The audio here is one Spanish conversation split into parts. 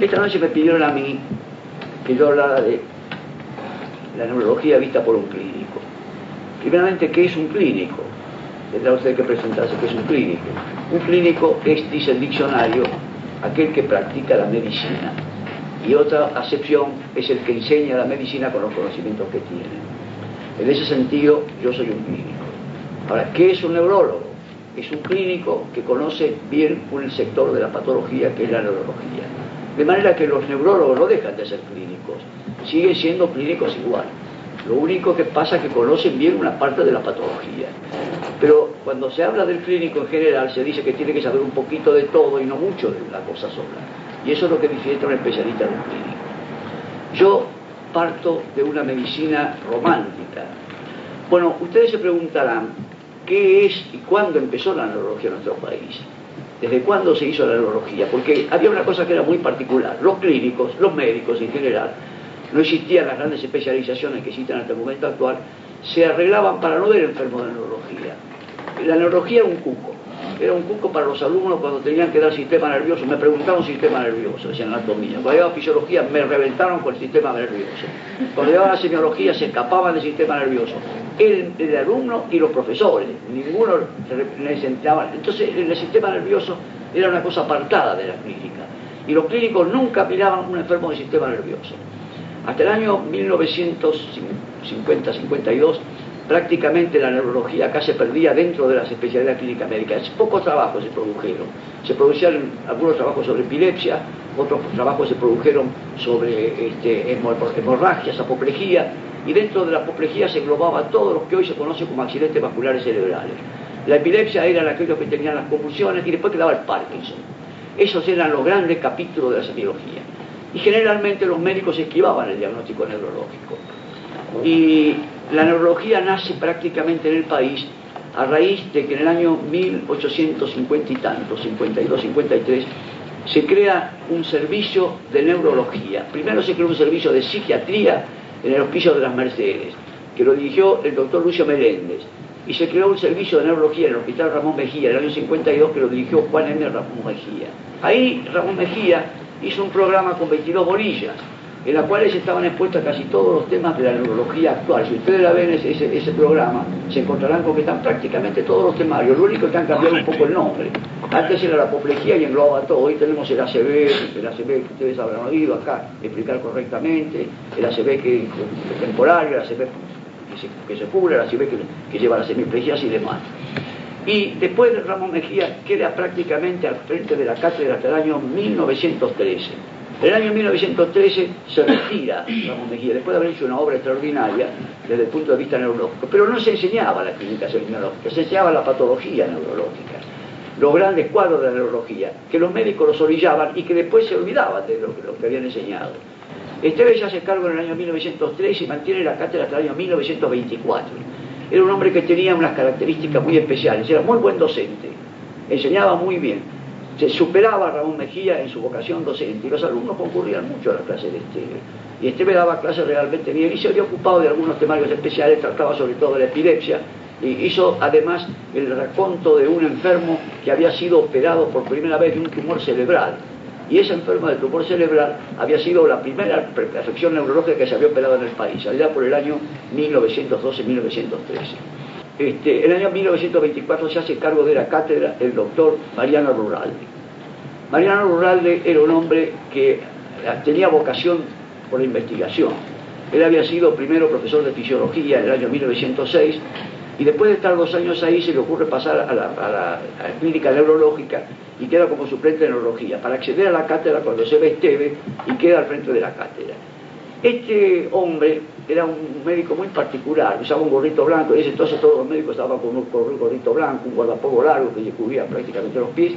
Esta noche me pidieron a mí que yo hablara de la neurología vista por un clínico. Primeramente, ¿qué es un clínico? Tendrá usted que presentarse qué es un clínico. Un clínico es, dice el diccionario, aquel que practica la medicina. Y otra acepción es el que enseña la medicina con los conocimientos que tiene. En ese sentido, yo soy un clínico. Ahora, ¿qué es un neurólogo? Es un clínico que conoce bien un sector de la patología que es la neurología. De manera que los neurólogos no dejan de ser clínicos, siguen siendo clínicos igual. Lo único que pasa es que conocen bien una parte de la patología. Pero cuando se habla del clínico en general, se dice que tiene que saber un poquito de todo y no mucho de la cosa sola. Y eso es lo que difiere a un especialista de un clínico. Yo parto de una medicina romántica. Bueno, ustedes se preguntarán, ¿qué es y cuándo empezó la neurología en nuestro país? ¿Desde cuándo se hizo la neurología? Porque había una cosa que era muy particular. Los clínicos, los médicos en general, no existían las grandes especializaciones que existen hasta el momento actual, se arreglaban para no ver enfermos de neurología. La neurología era un cuco para los alumnos cuando tenían que dar sistema nervioso. Me preguntaban sistema nervioso, decían anatomía. Cuando llevaba fisiología me reventaron con el sistema nervioso. Cuando llevaba semiología se escapaban del sistema nervioso. El alumno y los profesores, ninguno les entraba. Entonces el sistema nervioso era una cosa apartada de la clínica. Y los clínicos nunca miraban un enfermo de sistema nervioso. Hasta el año 1950-52, prácticamente la neurología acá se perdía dentro de las especialidades clínicas médicas. Pocos trabajos se produjeron. Se producían algunos trabajos sobre epilepsia, otros trabajos se produjeron sobre hemorragias, apoplejía, y dentro de la apoplejía se englobaba todo lo que hoy se conoce como accidentes vasculares cerebrales. La epilepsia eran aquellos que tenían las convulsiones y después quedaba el Parkinson. Esos eran los grandes capítulos de la semiología. Y generalmente los médicos esquivaban el diagnóstico neurológico. Y la neurología nace prácticamente en el país a raíz de que en el año 1850 y tanto, 52, 53, se crea un servicio de neurología. Primero se creó un servicio de psiquiatría en el Hospicio de las Mercedes, que lo dirigió el doctor Lucio Meléndez, y se creó un servicio de neurología en el Hospital Ramón Mejía en el año 52, que lo dirigió Juan M. Ramón Mejía. Ahí Ramón Mejía hizo un programa con 22 bolillas, en las cuales estaban expuestos casi todos los temas de la neurología actual. Si ustedes la ven ese programa, se encontrarán con que están prácticamente todos los temarios. Lo único es que han cambiado un poco el nombre. Antes era la apoplejía y engloba todo. Hoy tenemos el ACV que ustedes habrán oído acá explicar correctamente, el ACV que es temporario, el ACV que se cubre, el ACV que lleva las hemiplegias y demás. Y después de Ramón Mejía queda prácticamente al frente de la cátedra hasta el año 1913. En el año 1913 se retira Ramón Mejía, después de haber hecho una obra extraordinaria desde el punto de vista neurológico. Pero no se enseñaba la clínica neurológica, se enseñaba la patología neurológica, los grandes cuadros de la neurología, que los médicos los orillaban y que después se olvidaban de lo que habían enseñado. Esteves ya se cargó en el año 1913 y mantiene la cátedra hasta el año 1924. Era un hombre que tenía unas características muy especiales, era muy buen docente, enseñaba muy bien. Se superaba a Ramón Mejía en su vocación docente y los alumnos concurrían mucho a la clase de Esteves. Y Esteves daba clases realmente bien y se había ocupado de algunos temarios especiales, trataba sobre todo de la epilepsia y hizo además el raconto de un enfermo que había sido operado por primera vez de un tumor cerebral. Y ese enfermo del tumor cerebral había sido la primera afección neurológica que se había operado en el país, allá por el año 1912-1913. En el año 1924 se hace cargo de la cátedra el doctor Mariano Ruralde. Mariano Ruralde era un hombre que tenía vocación por la investigación. Él había sido primero profesor de fisiología en el año 1906 y después de estar 2 años ahí se le ocurre pasar a la clínica neurológica y queda como suplente de neurología para acceder a la cátedra cuando se ve Esteves y queda al frente de la cátedra. Este hombre era un médico muy particular, usaba un gorrito blanco, y entonces todos los médicos estaban con un gorrito blanco, un guardapoco largo que le cubría prácticamente los pies,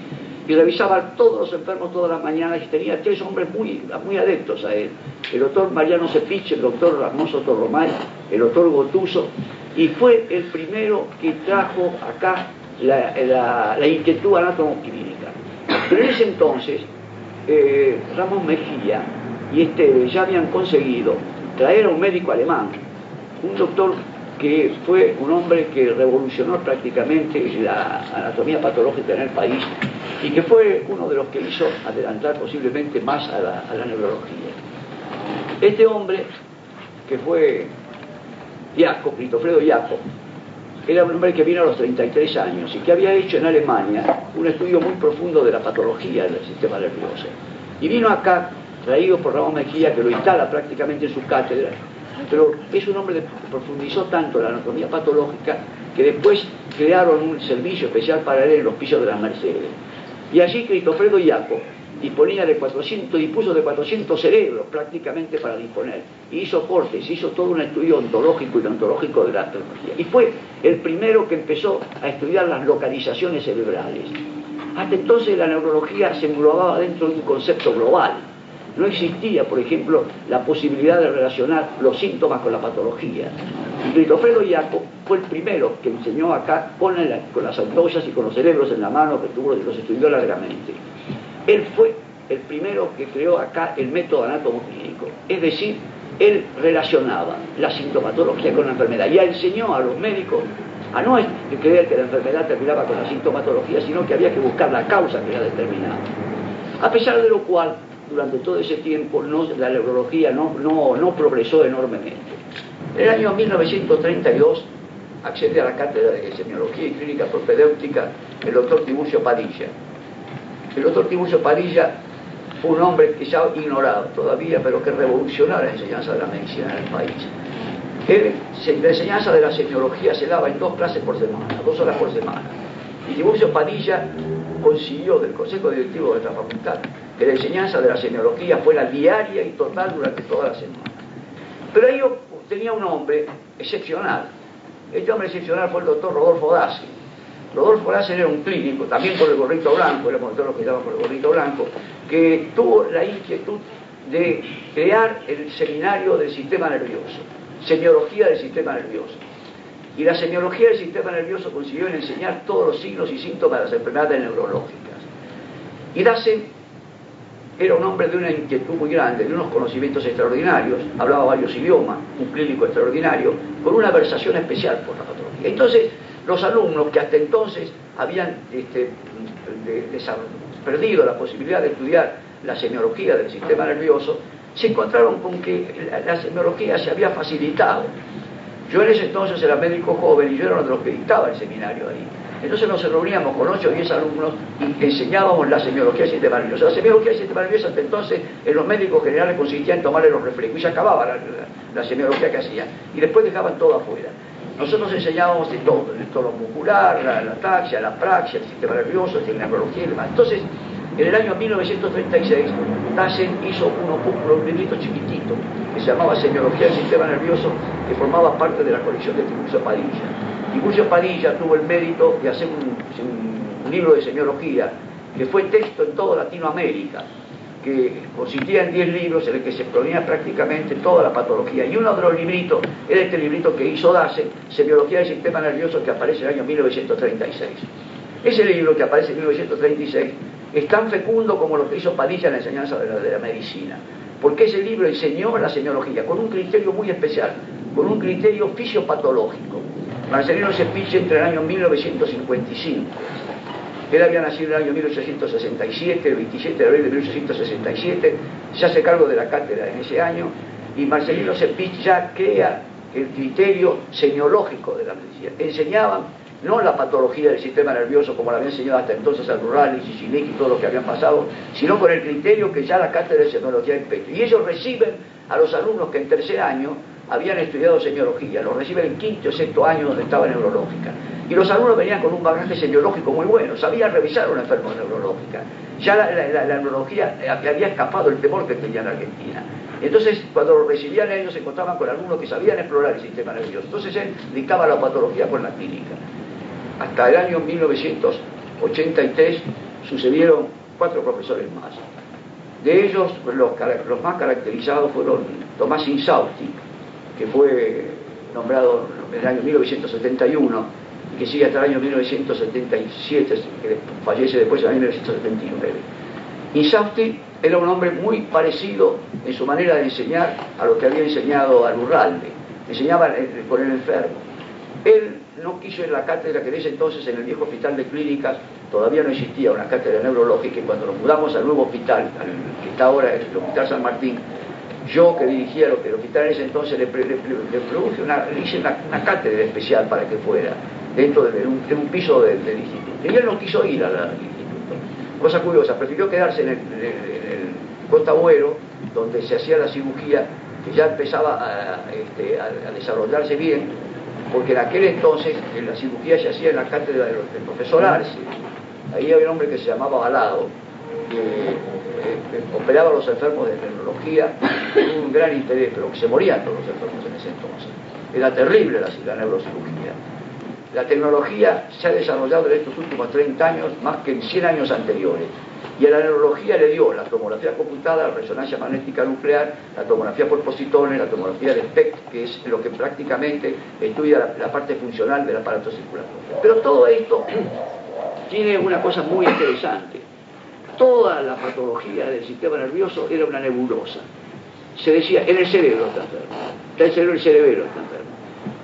y revisaba todos los enfermos todas las mañanas y tenía 3 hombres muy adeptos a él. El doctor Mariano Cepich, el doctor Ramoso Torromay, el doctor Gotuso, y fue el primero que trajo acá la inquietud anatomoclínica. Pero en ese entonces, Ramón Mejía y Esteves ya habían conseguido traer a un médico alemán, un doctor que fue un hombre que revolucionó prácticamente la anatomía patológica en el país y que fue uno de los que hizo adelantar posiblemente más a la neurología. Este hombre, que fue Jacob, Cristofredo Jacob, era un hombre que vino a los 33 años y que había hecho en Alemania un estudio muy profundo de la patología del sistema nervioso. Y vino acá, traído por Ramón Mejía, que lo instala prácticamente en su cátedra, pero es un hombre que profundizó tanto en la anatomía patológica que después crearon un servicio especial para él en los pisos de las Mercedes. Y allí Cristofredo Jacob disponía de 400, dispuso de 400 cerebros prácticamente para disponer. Y hizo cortes, hizo todo un estudio ontológico y ontológico de la patología. Y fue el primero que empezó a estudiar las localizaciones cerebrales. Hasta entonces la neurología se englobaba dentro de un concepto global. No existía, por ejemplo, la posibilidad de relacionar los síntomas con la patología. Y Cristofredo Jacob fue el primero que enseñó acá con las ampollas y con los cerebros en la mano, que los estudió largamente. Él fue el primero que creó acá el método anatomoclínico. Es decir, él relacionaba la sintomatología con la enfermedad y enseñó a los médicos a no creer que la enfermedad terminaba con la sintomatología, sino que había que buscar la causa que la determinaba. A pesar de lo cual, durante todo ese tiempo la neurología no progresó enormemente. En el año 1932 accede a la cátedra de semiología y clínica propedéutica el doctor Tiburcio Padilla. El doctor Tiburcio Padilla fue un hombre que ya ignorado todavía, pero que revolucionó la enseñanza de la medicina en el país. La enseñanza de la semiología se daba en 2 clases por semana, 2 horas por semana. Y Tiburcio Padilla consiguió del Consejo Directivo de nuestra facultad que la enseñanza de la semiología fuera diaria y total durante toda la semana. Pero ahí tenía un hombre excepcional. Este hombre excepcional fue el doctor Rodolfo Dassel. Rodolfo Dassel era un clínico, también con el gorrito blanco, éramos todos los que estaban con el gorrito blanco, que tuvo la inquietud de crear el seminario del sistema nervioso, semiología del sistema nervioso. Y la semiología del sistema nervioso consiguió en enseñar todos los signos y síntomas de las enfermedades neurológicas. Y Dassel era un hombre de una inquietud muy grande, de unos conocimientos extraordinarios, hablaba varios idiomas, un clínico extraordinario, con una versación especial por la patología. Entonces, los alumnos que hasta entonces habían perdido la posibilidad de estudiar la semiología del sistema nervioso, se encontraron con que la semiología se había facilitado. Yo en ese entonces era médico joven y yo era uno de los que dictaba el seminario ahí. Entonces nos reuníamos con 8 o 10 alumnos y enseñábamos la semiología del sistema nervioso. La semiología del sistema nervioso hasta entonces en los médicos generales consistía en tomarle los reflejos y se acababa la semiología que hacían. Y después dejaban todo afuera. Nosotros enseñábamos de todo, el tono muscular, la ataxia, la praxia, el sistema nervioso, la neurología y demás. Entonces, en el año 1936, Dassel hizo un librito chiquitito que se llamaba Semiología del Sistema Nervioso, que formaba parte de la colección de Tiburcio Padilla. Tiburcio Padilla tuvo el mérito de hacer un libro de semiología que fue texto en toda Latinoamérica, que consistía en 10 libros en el que se exponía prácticamente toda la patología. Y uno de los libritos era este librito que hizo Dassel, Semiología del Sistema Nervioso, que aparece en el año 1936. Ese libro que aparece en 1936 es tan fecundo como lo que hizo Padilla en la enseñanza de la medicina, porque ese libro enseñó la semiología con un criterio muy especial, con un criterio fisiopatológico. Marcelino Sepich entre el año 1955. Él había nacido en el año 1867, el 27 de abril de 1867, se hace cargo de la cátedra en ese año, y Marcelino Sepich ya crea el criterio semiológico de la medicina. Enseñaban no la patología del sistema nervioso como la había enseñado hasta entonces al Rural y Sicilik y todo lo que habían pasado, sino con el criterio que ya la cátedra de semiología impete. Y ellos reciben a los alumnos que en tercer año habían estudiado semiología, los reciben en quinto o sexto año donde estaba neurológica. Y los alumnos venían con un bagaje semiológico muy bueno, sabían revisar a una enfermedad neurológica. Ya la neurología había escapado el temor que tenía en Argentina. Entonces, cuando lo recibían ellos, se encontraban con alumnos que sabían explorar el sistema nervioso. Entonces él dictaba la patología con la clínica. Hasta el año 1983 sucedieron 4 profesores más. De ellos, los más caracterizados fueron Tomás Insausti, que fue nombrado en el año 1971 y que sigue hasta el año 1977, que fallece después en el año 1979. Insausti era un hombre muy parecido en su manera de enseñar a lo que había enseñado a Lurralde. Enseñaba con el enfermo. Él no quiso ir a la cátedra que en ese entonces en el viejo hospital de clínicas todavía no existía una cátedra neurológica, y cuando nos mudamos al nuevo hospital, que está ahora el Hospital San Martín, yo que dirigía el hospital en ese entonces le hice una cátedra especial para que fuera, dentro de un piso del instituto. Y él no quiso ir al instituto. Cosa curiosa, prefirió quedarse en el Costa Agüero, donde se hacía la cirugía, que ya empezaba a desarrollarse bien, porque en aquel entonces la cirugía se hacía en la cátedra del profesor Arce. Ahí había un hombre que se llamaba Balado, que operaba a los enfermos de neurología con un gran interés, pero que se morían todos los enfermos en ese entonces. Era terrible la neurocirugía. La tecnología se ha desarrollado en estos últimos 30 años más que en 100 años anteriores. Y a la neurología le dio la tomografía computada, la resonancia magnética nuclear, la tomografía por positones, la tomografía de SPECT, que es lo que prácticamente estudia la parte funcional del aparato circulatorio. Pero todo esto tiene una cosa muy interesante. Toda la patología del sistema nervioso era una nebulosa. Se decía, en el cerebro está enfermo, está el cerebro, el cerebelo está enfermo.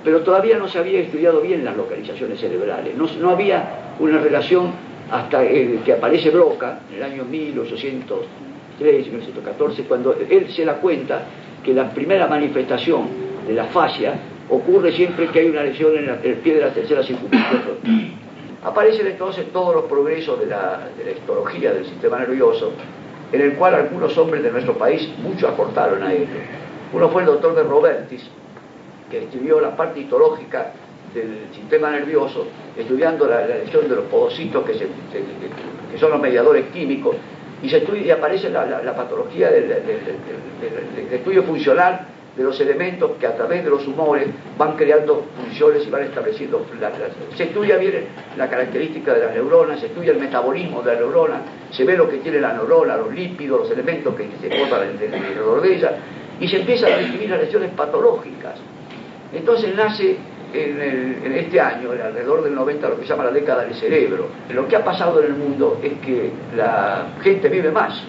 Pero todavía no se había estudiado bien las localizaciones cerebrales, no había una relación hasta que aparece Broca, en el año 1803, 1814, cuando él se da cuenta que la primera manifestación de la fascia ocurre siempre que hay una lesión en el pie de la tercera circunferencia. Aparecen entonces todos los progresos de la histología del sistema nervioso, en el cual algunos hombres de nuestro país mucho aportaron a ello. Uno fue el doctor de Robertis, que estudió la parte histológica del sistema nervioso, estudiando la lesión de los podocitos, que son los mediadores químicos, y aparece la patología del estudio funcional de los elementos que a través de los humores van creando funciones y van estableciendo. Se estudia bien la característica de las neuronas, se estudia el metabolismo de la neurona, se ve lo que tiene la neurona, los lípidos, los elementos que se forman alrededor de ella, y se empiezan a describir las lesiones patológicas. Entonces nace en este año, alrededor del 90, lo que se llama la década del cerebro. Lo que ha pasado en el mundo es que la gente vive más.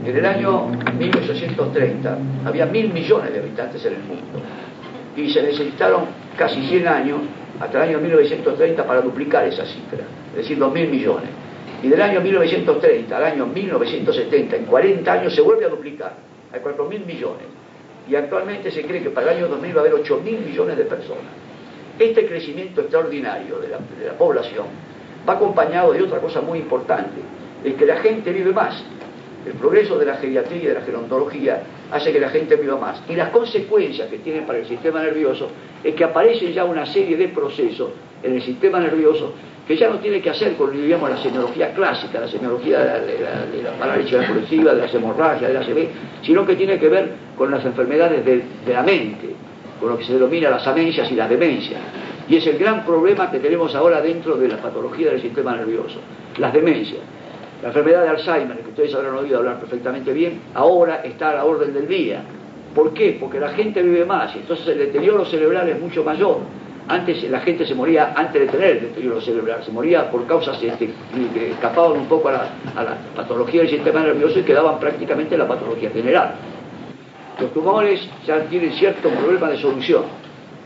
En el año 1830 había 1.000 millones de habitantes en el mundo y se necesitaron casi 100 años hasta el año 1930 para duplicar esa cifra, es decir, 2.000 millones. Y del año 1930 al año 1970, en 40 años se vuelve a duplicar, hay 4.000 millones. Y actualmente se cree que para el año 2000 va a haber 8.000 millones de personas. Este crecimiento extraordinario de la población va acompañado de otra cosa muy importante, es que la gente vive más. El progreso de la geriatría y de la gerontología hace que la gente viva más. Y las consecuencias que tienen para el sistema nervioso es que aparece ya una serie de procesos en el sistema nervioso que ya no tiene que hacer con, digamos, la semiología clásica, la semiología de la parálisis progresiva, de las hemorragias, de la ACV, sino que tiene que ver con las enfermedades de la mente, con lo que se denomina las amencias y las demencias. Y es el gran problema que tenemos ahora dentro de la patología del sistema nervioso, las demencias. La enfermedad de Alzheimer, que ustedes habrán oído hablar perfectamente bien, ahora está a la orden del día. ¿Por qué? Porque la gente vive más, entonces el deterioro cerebral es mucho mayor. Antes la gente se moría antes de tener el deterioro cerebral, se moría por causas que escapaban un poco a la patología del sistema nervioso y quedaban prácticamente en la patología general. Los tumores ya tienen cierto problema de solución,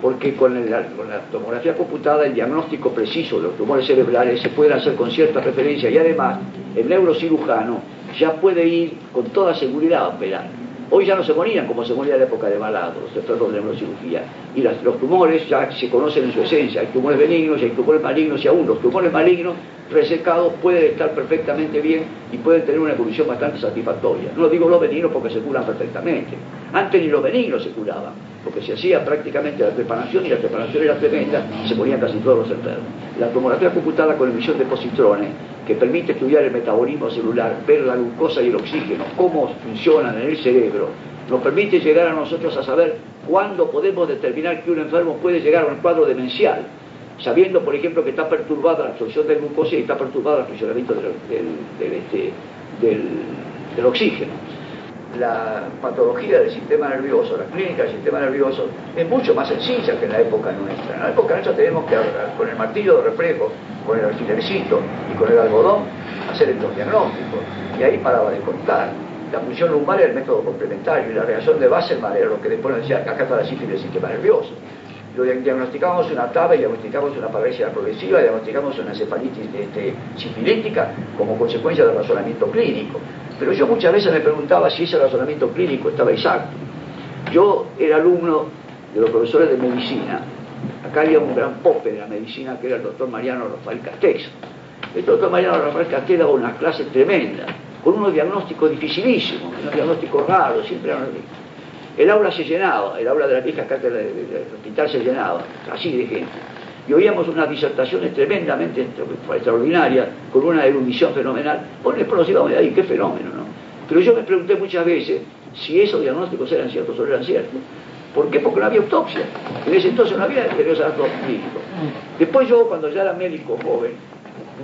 porque con la tomografía computada el diagnóstico preciso de los tumores cerebrales se puede hacer con cierta referencia, y además el neurocirujano ya puede ir con toda seguridad a operar. Hoy ya no se morían como se moría en la época de Balado, los enfermos de neurocirugía, y los tumores ya se conocen en su esencia, hay tumores benignos y hay tumores malignos, y aún los tumores malignos resecados pueden estar perfectamente bien y pueden tener una evolución bastante satisfactoria. No digo los benignos porque se curan perfectamente, antes ni los benignos se curaban, porque se hacía prácticamente la trepanación, y la trepanación era tremenda, se morían casi todos los enfermos. La tomografía computada con emisión de positrones, que permite estudiar el metabolismo celular, ver la glucosa y el oxígeno, cómo funcionan en el cerebro, nos permite llegar a nosotros a saber cuándo podemos determinar que un enfermo puede llegar a un cuadro demencial, sabiendo, por ejemplo, que está perturbada la absorción de glucosa y está perturbado el funcionamiento del oxígeno. La patología del sistema nervioso, la clínica del sistema nervioso, es mucho más sencilla que en la época nuestra. En la época nuestra tenemos que, con el martillo de reflejo, con el alfilercito y con el algodón, hacer estos diagnósticos. Y ahí paraba de contar. La función lumbar era el método complementario, y la reacción de Wassermann era lo que después nos decía, acá está la sífilis del sistema nervioso. diagnosticamos una TAB, diagnosticamos una parálisis progresiva, diagnosticamos una encefalitis sifilítica como consecuencia del razonamiento clínico. Pero yo muchas veces me preguntaba si ese razonamiento clínico estaba exacto. Yo era alumno de los profesores de medicina. Acá había un gran pope de la medicina que era el doctor Mariano Rafael Castex. El doctor Mariano Rafael Castex daba unas clases tremendas, con unos diagnósticos dificilísimos, unos diagnósticos raros, siempre eran... El aula se llenaba, el aula de la vieja cátedra del hospital se llenaba, así de gente. Y oíamos unas disertaciones tremendamente extraordinarias, con una erudición fenomenal. Bueno, después nos íbamos de ahí, qué fenómeno, ¿no? Pero yo me pregunté muchas veces si esos diagnósticos eran ciertos o no eran ciertos. ¿Por qué? Porque no había autopsia. En ese entonces no había datos clínicos. Después yo, cuando ya era médico joven,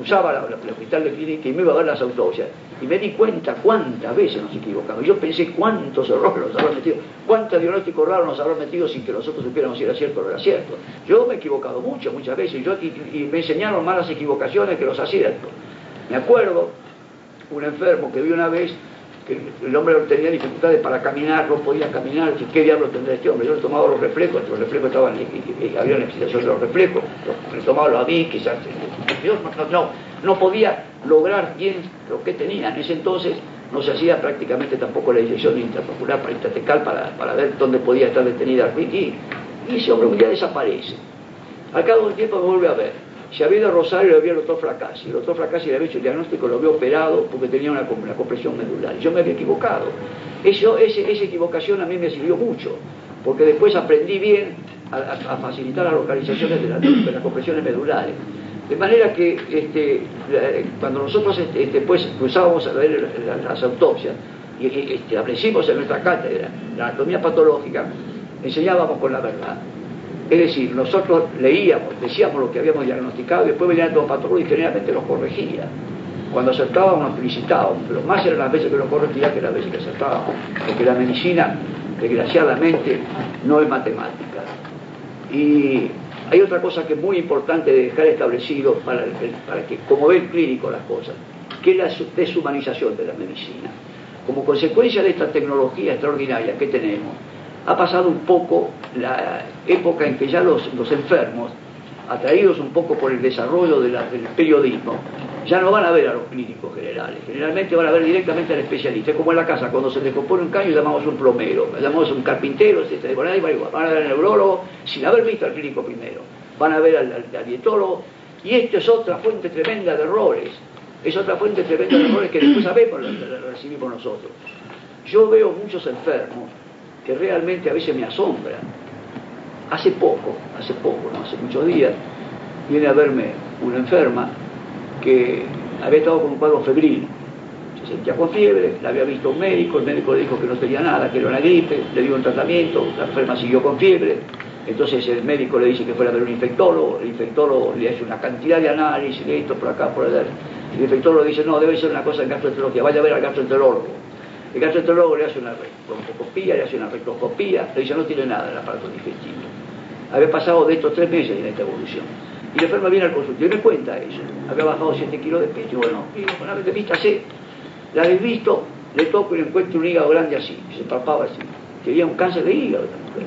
usaba el hospital de clínica y me iba a ver las autopsias. Y me di cuenta cuántas veces nos equivocamos. Yo pensé cuántos errores nos habrán metido, cuántos diagnósticos raros nos habrán metido sin que nosotros supiéramos si era cierto o no era cierto. Yo me he equivocado muchas veces y me enseñaron más las equivocaciones que los aciertos. Me acuerdo un enfermo que vi una vez que el hombre tenía dificultades para caminar, no podía caminar, ¿qué diablo tendrá este hombre? Yo le tomaba los reflejos estaban, había una excitación de los reflejos, le tomaba los AVI, quizás, yo no podía lograr bien lo que tenía. En ese entonces no se hacía prácticamente tampoco la inyección intramuscular para intratecal para ver dónde podía estar detenida y ese hombre un día desaparece. Al cabo del tiempo me vuelve a ver. Se había ido a Rosario y lo vio el doctor Fracassi. El doctor Fracassi le había hecho el diagnóstico, lo había operado porque tenía una compresión medular. Y yo me había equivocado. Esa equivocación a mí me sirvió mucho, porque después aprendí bien a facilitar las localizaciones de las compresiones medulares. De manera que cuando nosotros pues cruzábamos a ver las autopsias y establecimos en nuestra cátedra la anatomía patológica, enseñábamos con la verdad. Es decir, nosotros leíamos, decíamos lo que habíamos diagnosticado y después venía el patólogo y generalmente nos corregía. Cuando acertábamos nos felicitábamos, pero más eran las veces que nos corregía que las veces que acertábamos, porque la medicina, desgraciadamente, no es matemática. Y hay otra cosa que es muy importante de dejar establecido para que, como ve el clínico las cosas, que es la deshumanización de la medicina. Como consecuencia de esta tecnología extraordinaria que tenemos, ha pasado un poco la época en que ya los enfermos, atraídos un poco por el desarrollo del periodismo, ya no van a ver a los clínicos generales, generalmente van a ver directamente al especialista. Es como en la casa, cuando se descompone un caño llamamos a un plomero, llamamos a un carpintero, van a ver al neurólogo sin haber visto al clínico primero, van a ver al dietólogo, y esto es otra fuente tremenda de errores, que después sabemos, la recibimos nosotros. Yo veo muchos enfermos que realmente a veces me asombran. Hace muchos días, viene a verme una enferma que había estado con un cuadro febril, se sentía con fiebre, la había visto un médico, el médico le dijo que no tenía nada, que era una gripe, le dio un tratamiento, la enferma siguió con fiebre, entonces el médico le dice que fuera a ver un infectólogo, el infectólogo le hace una cantidad de análisis, de esto, por acá, por allá, y el infectólogo dice, no, debe ser una cosa en gastroenterología, vaya a ver al gastroenterólogo. El gastroenterólogo le hace una broncoscopía, le hace una rectoscopía, le dice no tiene nada en el aparato digestivo. Había pasado de estos 3 meses en esta evolución. Y la enferma viene al consultorio y me cuenta eso. Había bajado 7 kilos de peso, bueno, una vez de vista así, la habéis visto, le toco y le encuentro un hígado grande así, se palpaba así. Tenía un cáncer de hígado esta mujer.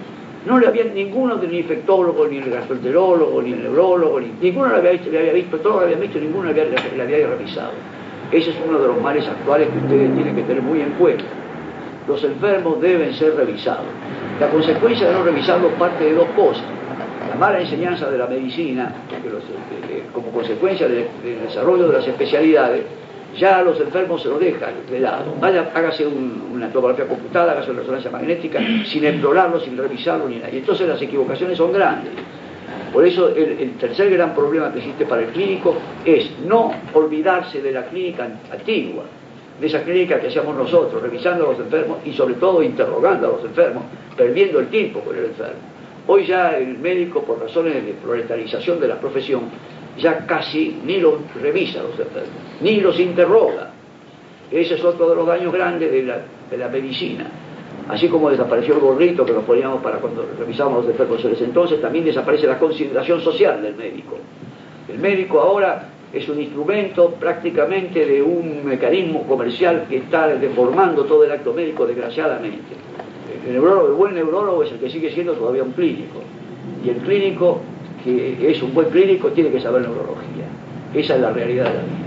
No le había ninguno del infectólogo, ni el gastroenterólogo, ni el neurólogo, ninguno le había visto, todos lo habían visto, ninguno le había revisado. Ese es uno de los males actuales que ustedes tienen que tener muy en cuenta. Los enfermos deben ser revisados. La consecuencia de no revisarlos parte de 2 cosas. La mala enseñanza de la medicina, porque como consecuencia del desarrollo de las especialidades, ya a los enfermos se los deja de lado. Vaya, hágase una tomografía computada, hágase una resonancia magnética, sin explorarlo, sin revisarlo, ni nada. Y entonces las equivocaciones son grandes. Por eso el tercer gran problema que existe para el clínico es no olvidarse de la clínica antigua, de esa clínica que hacíamos nosotros, revisando a los enfermos y sobre todo interrogando a los enfermos, perdiendo el tiempo con el enfermo. Hoy ya el médico, por razones de proletarización de la profesión, ya casi ni los revisa a los enfermos, ni los interroga. Ese es otro de los daños grandes de la medicina. Así como desapareció el gorrito que nos poníamos para cuando revisábamos los enfermos en ese entonces, también desaparece la consideración social del médico. El médico ahora es un instrumento prácticamente de un mecanismo comercial que está deformando todo el acto médico, desgraciadamente. El buen neurólogo es el que sigue siendo todavía un clínico. Y el clínico, que es un buen clínico, tiene que saber neurología. Esa es la realidad de la vida.